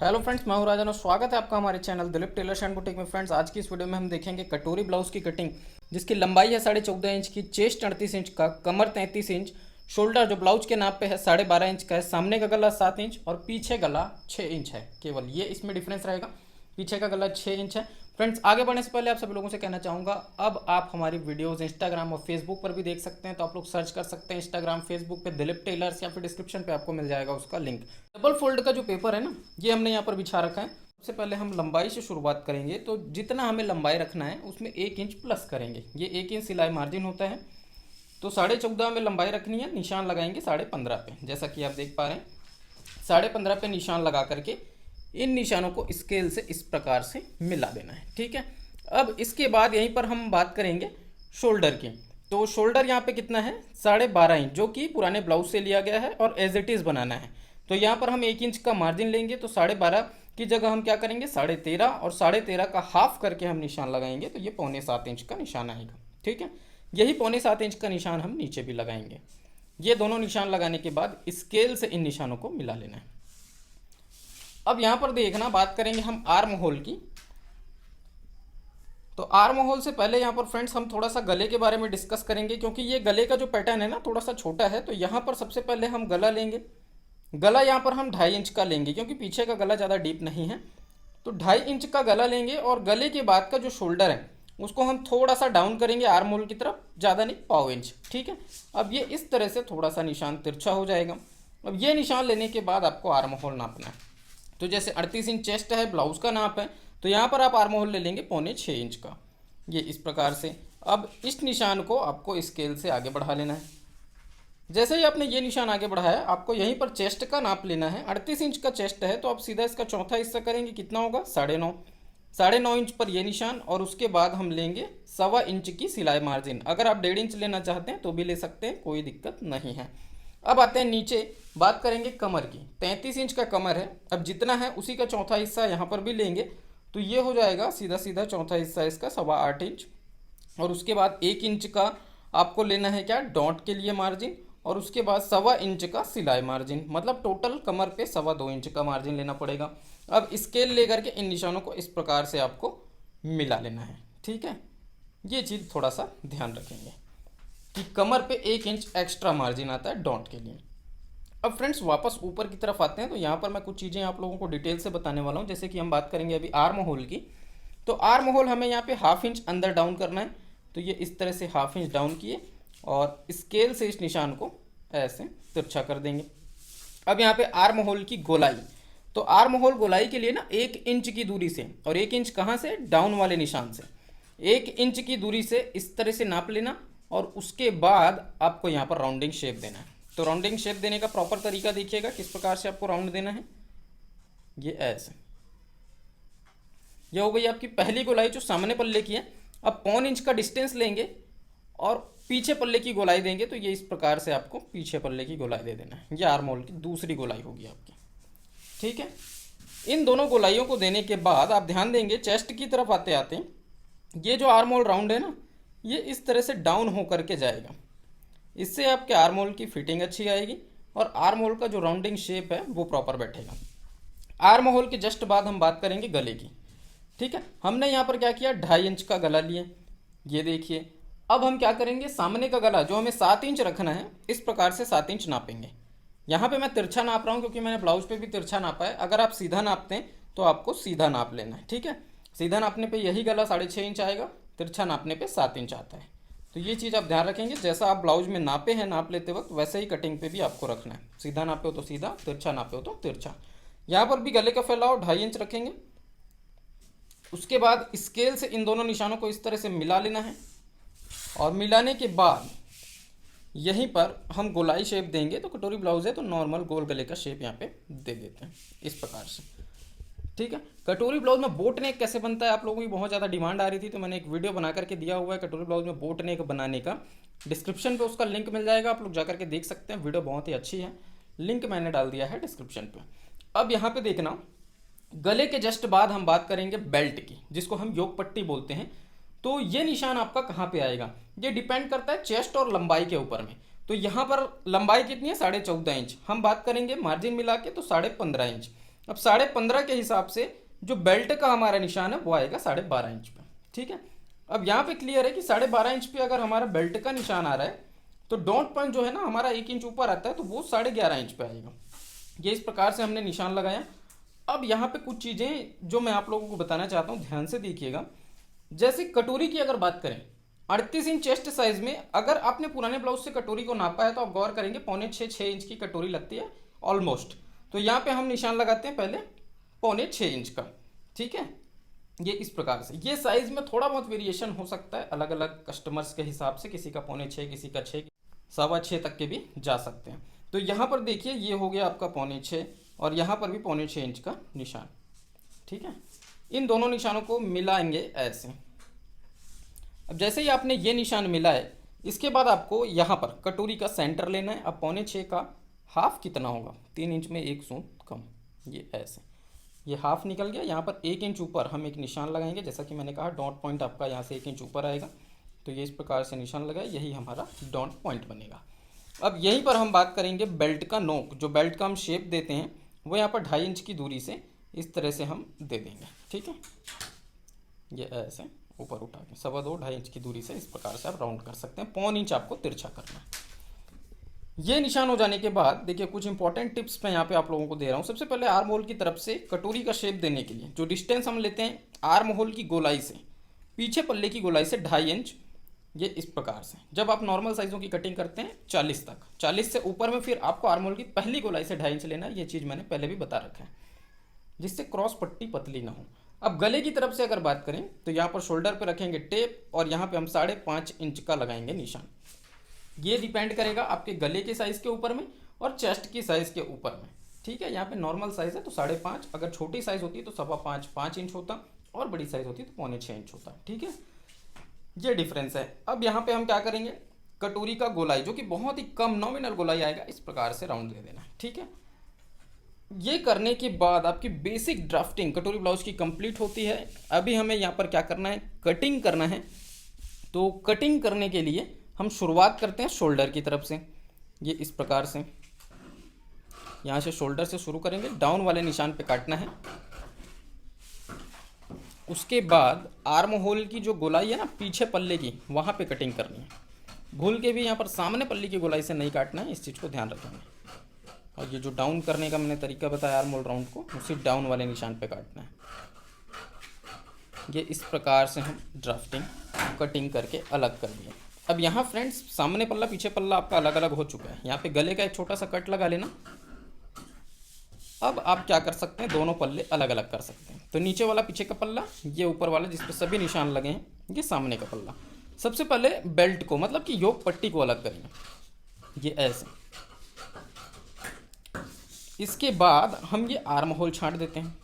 Hello friends, मैं हूं राजन और स्वागत है आपका हमारे channel Dilip tailors and boutique में। फ्रेंड्स, आज की इस वीडियो में हम देखेंगे कटोरी ब्लाउज की कटिंग, जिसकी लंबाई है 14.5 इंच की, चेस्ट 38 इंच का, कमर 33 इंच, शोल्डर जो ब्लाउज के नाप पे है 12.5 इंच का है, सामने का गला 7 इंच और पीछे गला 6 इंच है। केवल ये इसमें डिफरेंस रहेगा, पीछे का गला 6 इंच है। फ्रेंड्स, आगे बढ़ने से पहले आप सभी लोगों से कहना चाहूँगा, अब आप हमारी वीडियोस इंस्टाग्राम और फेसबुक पर भी देख सकते हैं। तो आप लोग सर्च कर सकते हैं इंस्टाग्राम फेसबुक पे दिलीप टेलर्स, या फिर डिस्क्रिप्शन पे आपको मिल जाएगा उसका लिंक। डबल फोल्ड का जो पेपर है ना, ये हमने यहाँ पर बिछा रखा है। सबसे पहले हम लंबाई से शुरुआत करेंगे, तो जितना हमें लंबाई रखना है उसमें 1 इंच प्लस करेंगे। ये 1 इंच सिलाई मार्जिन होता है, तो 14.5 में लंबाई रखनी है, निशान लगाएंगे 15.5 पे। जैसा कि आप देख पा रहे हैं, 15.5 पे निशान लगा करके इन निशानों को स्केल से इस प्रकार से मिला देना है। ठीक है, अब इसके बाद यहीं पर हम बात करेंगे शोल्डर की। तो शोल्डर यहाँ पे कितना है, 12.5 इंच, जो कि पुराने ब्लाउज से लिया गया है और एज इट इज़ बनाना है। तो यहाँ पर हम 1 इंच का मार्जिन लेंगे, तो 12.5 की जगह हम क्या करेंगे 13.5, और 13.5 का हाफ करके हम निशान लगाएंगे, तो ये 6.25 इंच का निशान आएगा। ठीक है, यही 6.25 इंच का निशान हम नीचे भी लगाएंगे। ये दोनों निशान लगाने के बाद स्केल से इन निशानों को मिला लेना है। अब यहाँ पर देखना, बात करेंगे हम आर्म होल की। तो आर्म होल से पहले यहाँ पर फ्रेंड्स हम थोड़ा सा गले के बारे में डिस्कस करेंगे, क्योंकि ये गले का जो पैटर्न है ना थोड़ा सा छोटा है। तो यहाँ पर सबसे पहले हम गला लेंगे। गला यहाँ पर हम 2.5 इंच का लेंगे, क्योंकि पीछे का गला ज़्यादा डीप नहीं है। तो 2.5 इंच का गला लेंगे, और गले के बाद का जो शोल्डर है उसको हम थोड़ा सा डाउन करेंगे आर्म होल की तरफ, ज़्यादा नहीं, 1/4 इंच। ठीक है, अब ये इस तरह से थोड़ा सा निशान तिरछा हो जाएगा। अब ये निशान लेने के बाद आपको आर्म होल नापना है। तो जैसे 38 इंच चेस्ट है, ब्लाउज का नाप है, तो यहाँ पर आप आर्म होल ले लेंगे 6.25 इंच का, ये इस प्रकार से। अब इस निशान को आपको स्केल से आगे बढ़ा लेना है। जैसे ही आपने ये निशान आगे बढ़ाया, आपको यहीं पर चेस्ट का नाप लेना है। 38 इंच का चेस्ट है, तो आप सीधा इसका चौथा हिस्सा करेंगे, कितना होगा 9.5। 9.5 इंच पर ये निशान, और उसके बाद हम लेंगे 1.25 इंच की सिलाई मार्जिन। अगर आप 1.5 इंच लेना चाहते हैं तो भी ले सकते हैं, कोई दिक्कत नहीं है। अब आते हैं नीचे, बात करेंगे कमर की। 33 इंच का कमर है, अब जितना है उसी का चौथा हिस्सा यहाँ पर भी लेंगे, तो ये हो जाएगा सीधा सीधा चौथा हिस्सा इसका 8.25 इंच। और उसके बाद 1 इंच का आपको लेना है क्या, डॉट के लिए मार्जिन, और उसके बाद 1.25 इंच का सिलाई मार्जिन, मतलब टोटल कमर पे 2.25 इंच का मार्जिन लेना पड़ेगा। अब स्केल लेकर के इन निशानों को इस प्रकार से आपको मिला लेना है। ठीक है, ये चीज़ थोड़ा सा ध्यान रखेंगे कि कमर पे 1 इंच एक्स्ट्रा मार्जिन आता है डॉट के लिए। अब फ्रेंड्स, वापस ऊपर की तरफ आते हैं। तो यहाँ पर मैं कुछ चीज़ें आप लोगों को डिटेल से बताने वाला हूँ। जैसे कि हम बात करेंगे अभी आर्म होल की। तो आर्म होल हमें यहाँ पे 1/2 इंच अंदर डाउन करना है, तो ये इस तरह से 1/2 इंच डाउन किए, और स्केल से इस निशान को ऐसे तिरछा कर देंगे। अब यहाँ पे आर्म होल की गोलाई, तो आर्म होल गोलाई के लिए ना 1 इंच की दूरी से, और 1 इंच कहाँ से, डाउन वाले निशान से 1 इंच की दूरी से इस तरह से नाप लेना, और उसके बाद आपको यहाँ पर राउंडिंग शेप देना है। तो राउंडिंग शेप देने का प्रॉपर तरीका देखिएगा, किस प्रकार से आपको राउंड देना है। ये ऐसे, ये हो गई आपकी पहली गोलाई जो सामने पल्ले की है। अब 1/4 इंच का डिस्टेंस लेंगे और पीछे पल्ले की गोलाई देंगे, तो ये इस प्रकार से आपको पीछे पल्ले की गोलाई दे देना है। ये आर्म होल की दूसरी गोलाई होगी आपकी। ठीक है, इन दोनों गोलाइयों को देने के बाद आप ध्यान देंगे चेस्ट की तरफ आते आते ये जो आर्म होल राउंड है ना, ये इस तरह से डाउन होकर के जाएगा। इससे आपके आर्म होल की फिटिंग अच्छी आएगी, और आर्म होल का जो राउंडिंग शेप है वो प्रॉपर बैठेगा। आर्म होल के जस्ट बाद हम बात करेंगे गले की। ठीक है, हमने यहाँ पर क्या किया, 2.5 इंच का गला लिए, ये देखिए। अब हम क्या करेंगे, सामने का गला जो हमें 7 इंच रखना है, इस प्रकार से 7 इंच नापेंगे। यहाँ पे मैं तिरछा नाप रहा हूँ, क्योंकि मैंने ब्लाउज पे भी तिरछा नापा है। अगर आप सीधा नापते हैं तो आपको सीधा नाप लेना है। ठीक है, सीधा नापने पे यही गला 6.5 इंच आएगा, तिरछा नापने पे 7 इंच आता है। तो ये चीज़ आप ध्यान रखेंगे, जैसा आप ब्लाउज में नापे हैं नाप लेते वक्त, वैसे ही कटिंग पे भी आपको रखना है। सीधा नापे हो तो सीधा, तिरछा नापे हो तो तिरछा। यहाँ पर भी गले का फैलाव 2.5 इंच रखेंगे। उसके बाद स्केल से इन दोनों निशानों को इस तरह से मिला लेना है, और मिलाने के बाद यहीं पर हम गोलाई शेप देंगे। तो कटोरी ब्लाउज है तो नॉर्मल गोल गले का शेप यहाँ पे दे देते हैं इस प्रकार से। ठीक है, कटोरी ब्लाउज में बोट नेक कैसे बनता है, आप लोगों की बहुत ज़्यादा डिमांड आ रही थी, तो मैंने एक वीडियो बना करके दिया हुआ है कटोरी ब्लाउज में बोट नेक बनाने का। डिस्क्रिप्शन पे उसका लिंक मिल जाएगा, आप लोग जाकर के देख सकते हैं। वीडियो बहुत ही अच्छी है, लिंक मैंने डाल दिया है डिस्क्रिप्शन पे। अब यहाँ पे देखना, गले के जस्ट बाद हम बात करेंगे बेल्ट की, जिसको हम योग पट्टी बोलते हैं। तो ये निशान आपका कहाँ पे आएगा, ये डिपेंड करता है चेस्ट और लंबाई के ऊपर में। तो यहाँ पर लंबाई कितनी है, 14.5 इंच। हम बात करेंगे मार्जिन मिला के तो 15.5 इंच। अब 15.5 के हिसाब से जो बेल्ट का हमारा निशान है वो आएगा 12.5 इंच पे। ठीक है, अब यहाँ पे क्लियर है कि 12.5 इंच पे अगर हमारा बेल्ट का निशान आ रहा है तो डॉट पॉइंट जो है ना हमारा 1 इंच ऊपर आता है, तो वो 11.5 इंच पे आएगा। ये इस प्रकार से हमने निशान लगाया। अब यहाँ पे कुछ चीज़ें जो मैं आप लोगों को बताना चाहता हूँ, ध्यान से देखिएगा। जैसे कटोरी की अगर बात करें, 38 इंच चेस्ट साइज में अगर आपने पुराने ब्लाउज से कटोरी को नापा है तो आप गौर करेंगे 5.5-6 इंच की कटोरी लगती है ऑलमोस्ट। तो यहाँ पे हम निशान लगाते हैं पहले 5.5 इंच का। ठीक है, ये इस प्रकार से। ये साइज में थोड़ा बहुत वेरिएशन हो सकता है अलग अलग कस्टमर्स के हिसाब से, किसी का 5.5, किसी का 6, 6.25 तक के भी जा सकते हैं। तो यहाँ पर देखिए ये हो गया आपका 5.5 और यहाँ पर भी 5.5 इंच का निशान। ठीक है, इन दोनों निशानों को मिलाएंगे ऐसे। अब जैसे ही आपने ये निशान मिलाए, इसके बाद आपको यहाँ पर कटोरी का सेंटर लेना है। अब 5.5 का हाफ कितना होगा, 3 इंच में 1 सूंद कम, ये ऐसे, ये हाफ निकल गया। यहाँ पर 1 इंच ऊपर हम एक निशान लगाएंगे, जैसा कि मैंने कहा डॉट पॉइंट आपका यहाँ से 1 इंच ऊपर आएगा, तो ये इस प्रकार से निशान लगाए, यही हमारा डॉट पॉइंट बनेगा। अब यहीं पर हम बात करेंगे बेल्ट का नोक, जो बेल्ट का हम शेप देते हैं वो यहाँ पर 2.5 इंच की दूरी से इस तरह से हम दे देंगे। ठीक है, ये ऐसे ऊपर उठा के 2.25-2.5 इंच की दूरी से इस प्रकार से आप राउंड कर सकते हैं। 0.25 इंच आपको तिरछा करना है। ये निशान हो जाने के बाद देखिए कुछ इंपॉर्टेंट टिप्स मैं यहाँ पे आप लोगों को दे रहा हूँ। सबसे पहले आर्म होल की तरफ से कटोरी का शेप देने के लिए जो डिस्टेंस हम लेते हैं आर्म होल की गोलाई से पीछे पल्ले की गोलाई से 2.5 इंच, ये इस प्रकार से। जब आप नॉर्मल साइज़ों की कटिंग करते हैं 40 तक, 40 से ऊपर में फिर आपको आर्म होल की पहली गोलाई से 2.5 इंच लेना है। ये चीज़ मैंने पहले भी बता रखा है, जिससे क्रॉस पट्टी पतली ना हो। अब गले की तरफ से अगर बात करें तो यहाँ पर शोल्डर पे रखेंगे टेप और यहाँ पे हम 5.5 इंच का लगाएंगे निशान। ये डिपेंड करेगा आपके गले के साइज़ के ऊपर में और चेस्ट की साइज़ के ऊपर में। ठीक है, यहाँ पे नॉर्मल साइज़ है तो 5.5, अगर छोटी साइज़ होती है तो 5.25 इंच होता और बड़ी साइज़ होती है तो 0.25 इंच होता। ठीक है, ये डिफरेंस है। अब यहाँ पे हम क्या करेंगे, कटोरी का गोलाई जो कि बहुत ही कम नॉमिनल गोलाई आएगा, इस प्रकार से राउंड दे देना है। ठीक है, ये करने के बाद आपकी बेसिक ड्राफ्टिंग कटोरी ब्लाउज की कंप्लीट होती है। अभी हमें यहाँ पर क्या करना है, कटिंग करना है। तो कटिंग करने के लिए हम शुरुआत करते हैं शोल्डर की तरफ से। ये इस प्रकार से यहाँ से शोल्डर से शुरू करेंगे, डाउन वाले निशान पे काटना है। उसके बाद आर्म होल की जो गोलाई है ना पीछे पल्ले की, वहाँ पे कटिंग करनी है। भूल के भी यहाँ पर सामने पल्ले की गोलाई से नहीं काटना है, इस चीज़ को ध्यान रखेंगे। और ये जो डाउन करने का मैंने तरीका बताया आर्म होल राउंड को, उसी डाउन वाले निशान पे काटना है। ये इस प्रकार से हम ड्राफ्टिंग कटिंग करके अलग कर दिया। अब यहाँ फ्रेंड्स सामने पल्ला पीछे पल्ला आपका अलग अलग हो चुका है। यहाँ पे गले का एक छोटा सा कट लगा लेना। अब आप क्या कर सकते हैं, दोनों पल्ले अलग अलग कर सकते हैं। तो नीचे वाला पीछे का पल्ला, ये ऊपर वाला जिस पे सभी निशान लगे हैं, ये सामने का पल्ला। सबसे पहले बेल्ट को मतलब कि योक पट्टी को अलग करेंगे, ये ऐसे। इसके बाद हम ये आर्म होल छांट देते हैं।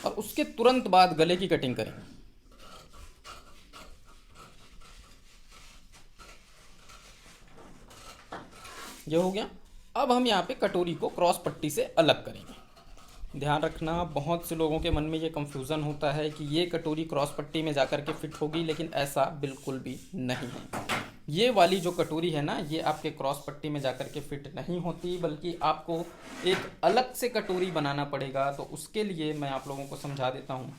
और उसके तुरंत बाद गले की कटिंग करेंगे। ये हो गया। अब हम यहाँ पे कटोरी को क्रॉस पट्टी से अलग करेंगे। ध्यान रखना, बहुत से लोगों के मन में ये कंफ्यूजन होता है कि ये कटोरी क्रॉस पट्टी में जाकर के फिट होगी, लेकिन ऐसा बिल्कुल भी नहीं है। ये वाली जो कटोरी है ना, ये आपके क्रॉस पट्टी में जाकर के फिट नहीं होती, बल्कि आपको एक अलग से कटोरी बनाना पड़ेगा। तो उसके लिए मैं आप लोगों को समझा देता हूँ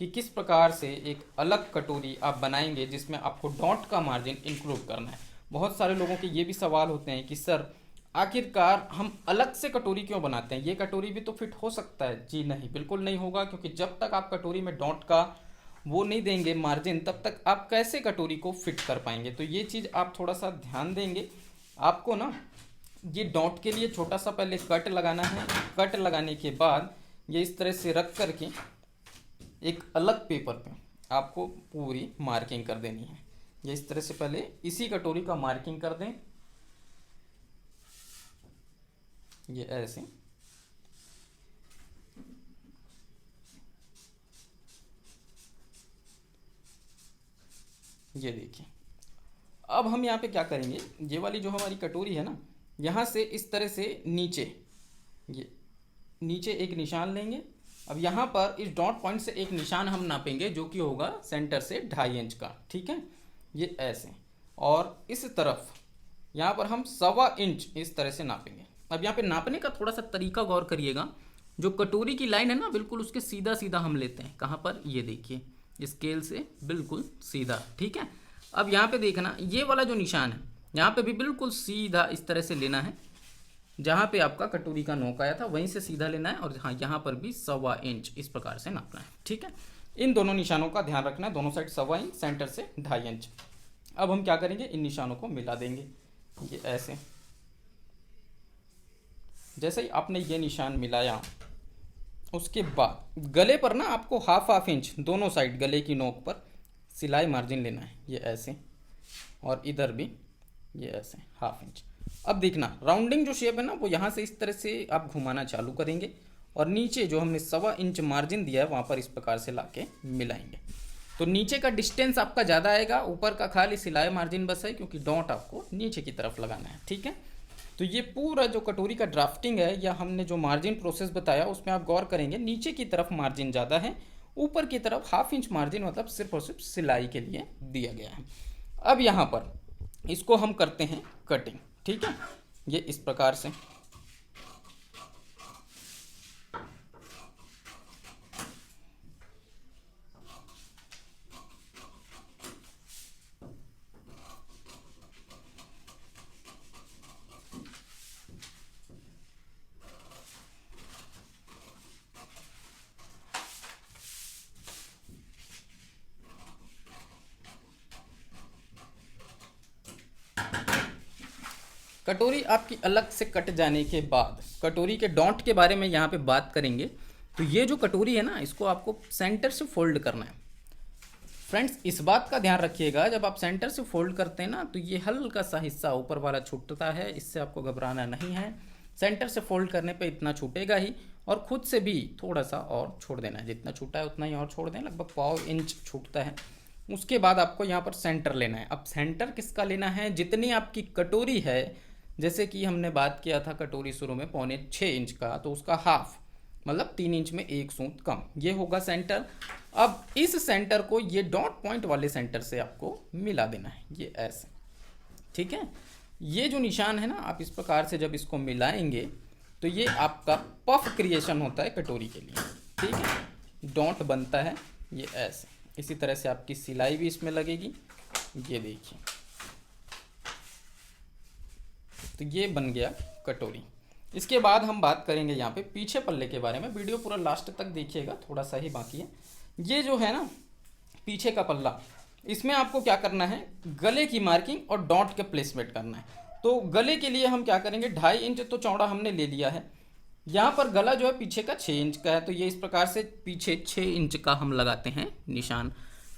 कि किस प्रकार से एक अलग कटोरी आप बनाएंगे जिसमें आपको डॉट का मार्जिन इंक्लूड करना है। बहुत सारे लोगों के ये भी सवाल होते हैं कि सर आखिरकार हम अलग से कटोरी क्यों बनाते हैं, ये कटोरी भी तो फिट हो सकता है। जी नहीं, बिल्कुल नहीं होगा, क्योंकि जब तक आप कटोरी में डॉट का वो नहीं देंगे मार्जिन, तब तक आप कैसे कटोरी को फिट कर पाएंगे। तो ये चीज़ आप थोड़ा सा ध्यान देंगे। आपको ना ये डॉट के लिए छोटा सा पहले कट लगाना है। कट लगाने के बाद ये इस तरह से रख करके एक अलग पेपर पे आपको पूरी मार्किंग कर देनी है। ये इस तरह से पहले इसी कटोरी का मार्किंग कर दें, ये ऐसे। ये देखिए, अब हम यहाँ पे क्या करेंगे, ये वाली जो हमारी कटोरी है ना, यहाँ से इस तरह से नीचे, ये नीचे एक निशान लेंगे। अब यहाँ पर इस डॉट पॉइंट से एक निशान हम नापेंगे जो कि होगा सेंटर से 2.5 इंच का। ठीक है, ये ऐसे। और इस तरफ यहाँ पर हम 1.25 इंच इस तरह से नापेंगे। अब यहाँ पे नापने का थोड़ा सा तरीका गौर करिएगा। जो कटोरी की लाइन है ना, बिल्कुल उसके सीधा सीधा हम लेते हैं। कहाँ पर, ये देखिए स्केल से बिल्कुल सीधा, ठीक है। अब यहाँ पे देखना, ये वाला जो निशान है यहाँ पे भी बिल्कुल सीधा इस तरह से लेना है। जहाँ पे आपका कटोरी का नोक आया था वहीं से सीधा लेना है, और हाँ यहाँ पर भी 1.25 इंच इस प्रकार से नापना है, ठीक है। इन दोनों निशानों का ध्यान रखना है, दोनों साइड 1.25 इंच, सेंटर से 2.5 इंच। अब हम क्या करेंगे, इन निशानों को मिला देंगे, ये ऐसे। जैसे ही आपने ये निशान मिलाया, उसके बाद गले पर ना आपको 1/2 इंच दोनों साइड गले की नोक पर सिलाई मार्जिन लेना है, ये ऐसे, और इधर भी ये ऐसे 1/2 इंच। अब देखना, राउंडिंग जो शेप है ना, वो यहाँ से इस तरह से आप घुमाना चालू करेंगे, और नीचे जो हमने 1.25 इंच मार्जिन दिया है वहाँ पर इस प्रकार से लाके मिलाएंगे। तो नीचे का डिस्टेंस आपका ज़्यादा आएगा, ऊपर का खाली सिलाई मार्जिन बस है, क्योंकि डॉट आपको नीचे की तरफ लगाना है, ठीक है। तो ये पूरा जो कटोरी का ड्राफ्टिंग है, या हमने जो मार्जिन प्रोसेस बताया, उसमें आप गौर करेंगे नीचे की तरफ मार्जिन ज़्यादा है, ऊपर की तरफ 1/2 इंच मार्जिन मतलब सिर्फ और सिर्फ सिलाई के लिए दिया गया है। अब यहाँ पर इसको हम करते हैं कटिंग, ठीक है, ये इस प्रकार से। कटोरी आपकी अलग से कट जाने के बाद कटोरी के डॉट के बारे में यहाँ पे बात करेंगे। तो ये जो कटोरी है ना, इसको आपको सेंटर से फोल्ड करना है। फ्रेंड्स, इस बात का ध्यान रखिएगा, जब आप सेंटर से फोल्ड करते हैं ना, तो ये हल्का सा हिस्सा ऊपर वाला छूटता है, इससे आपको घबराना नहीं है। सेंटर से फोल्ड करने पे इतना छूटेगा ही, और खुद से भी थोड़ा सा और छोड़ देना है, जितना छूटा है उतना ही और छोड़ दें, लगभग 1/4 इंच छूटता है। उसके बाद आपको यहाँ पर सेंटर लेना है। अब सेंटर किसका लेना है, जितनी आपकी कटोरी है, जैसे कि हमने बात किया था कटोरी शुरू में 6.25 इंच का, तो उसका हाफ मतलब 3 इंच में 1 सूत कम, ये होगा सेंटर। अब इस सेंटर को ये डॉट पॉइंट वाले सेंटर से आपको मिला देना है, ये ऐसे, ठीक है। ये जो निशान है ना, आप इस प्रकार से जब इसको मिलाएंगे तो ये आपका पफ क्रिएशन होता है कटोरी के लिए, ठीक है। डॉट बनता है ये ऐसे, इसी तरह से आपकी सिलाई भी इसमें लगेगी, ये देखिए। तो ये बन गया कटोरी। इसके बाद हम बात करेंगे यहाँ पे पीछे पल्ले के बारे में। वीडियो पूरा लास्ट तक देखिएगा, थोड़ा सा ही बाकी है। ये जो है ना पीछे का पल्ला, इसमें आपको क्या करना है, गले की मार्किंग और डॉट के प्लेसमेंट करना है। तो गले के लिए हम क्या करेंगे, 2.5 इंच तो चौड़ा हमने ले लिया है। यहाँ पर गला जो है पीछे का 6 इंच का है, तो ये इस प्रकार से पीछे 6 इंच का हम लगाते हैं निशान,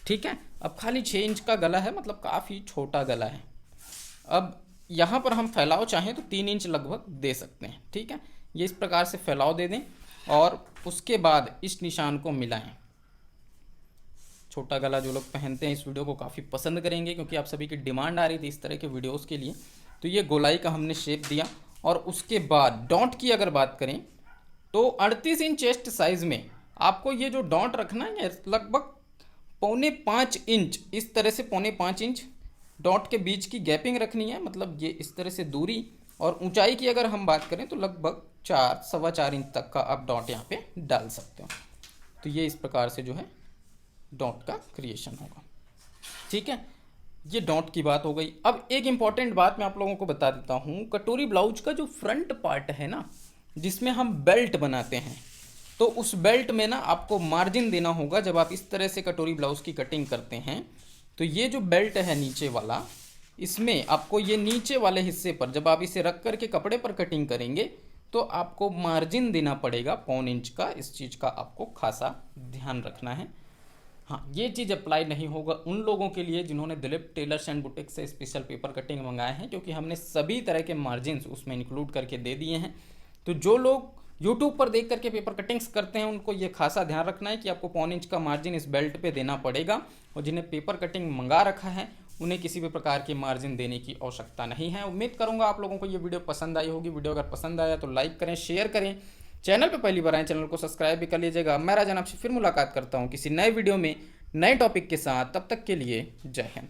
ठीक है। अब खाली 6 इंच का गला है, मतलब काफ़ी छोटा गला है। अब यहाँ पर हम फैलाव चाहें तो 3 इंच लगभग दे सकते हैं, ठीक है। ये इस प्रकार से फैलाव दे दें, और उसके बाद इस निशान को मिलाएं। छोटा गला जो लोग पहनते हैं इस वीडियो को काफ़ी पसंद करेंगे, क्योंकि आप सभी की डिमांड आ रही थी इस तरह के वीडियोस के लिए। तो ये गोलाई का हमने शेप दिया, और उसके बाद डॉट की अगर बात करें तो 38 इंच चेस्ट साइज़ में आपको ये जो डॉट रखना है, लगभग 4.25 इंच, इस तरह से 4.25 इंच डॉट के बीच की गैपिंग रखनी है, मतलब ये इस तरह से दूरी। और ऊंचाई की अगर हम बात करें तो लगभग 4-4.25 इंच तक का आप डॉट यहाँ पे डाल सकते हो। तो ये इस प्रकार से जो है डॉट का क्रिएशन होगा, ठीक है। ये डॉट की बात हो गई। अब एक इम्पॉर्टेंट बात मैं आप लोगों को बता देता हूँ, कटोरी ब्लाउज का जो फ्रंट पार्ट है ना, जिसमें हम बेल्ट बनाते हैं, तो उस बेल्ट में ना आपको मार्जिन देना होगा। जब आप इस तरह से कटोरी ब्लाउज की कटिंग करते हैं, तो ये जो बेल्ट है नीचे वाला, इसमें आपको ये नीचे वाले हिस्से पर जब आप इसे रख करके कपड़े पर कटिंग करेंगे, तो आपको मार्जिन देना पड़ेगा 1/4 इंच का। इस चीज़ का आपको खासा ध्यान रखना है। हाँ, ये चीज़ अप्लाई नहीं होगा उन लोगों के लिए जिन्होंने दिलीप टेलर्स एंड बुटीक से स्पेशल पेपर कटिंग मंगाए हैं, क्योंकि हमने सभी तरह के मार्जिन उसमें इंक्लूड करके दे दिए हैं। तो जो लोग यूट्यूब पर देख करके पेपर कटिंग्स करते हैं, उनको ये खासा ध्यान रखना है कि आपको 1/4 इंच का मार्जिन इस बेल्ट पे देना पड़ेगा। और जिन्हें पेपर कटिंग मंगा रखा है, उन्हें किसी भी प्रकार की मार्जिन देने की आवश्यकता नहीं है। उम्मीद करूंगा आप लोगों को ये वीडियो पसंद आई होगी। वीडियो अगर पसंद आया तो लाइक करें, शेयर करें। चैनल पे पहली बार आए, चैनल को सब्सक्राइब भी कर लीजिएगा। मैं राजन आपसे फिर मुलाकात करता हूँ किसी नए वीडियो में नए टॉपिक के साथ। तब तक के लिए जय हिंद।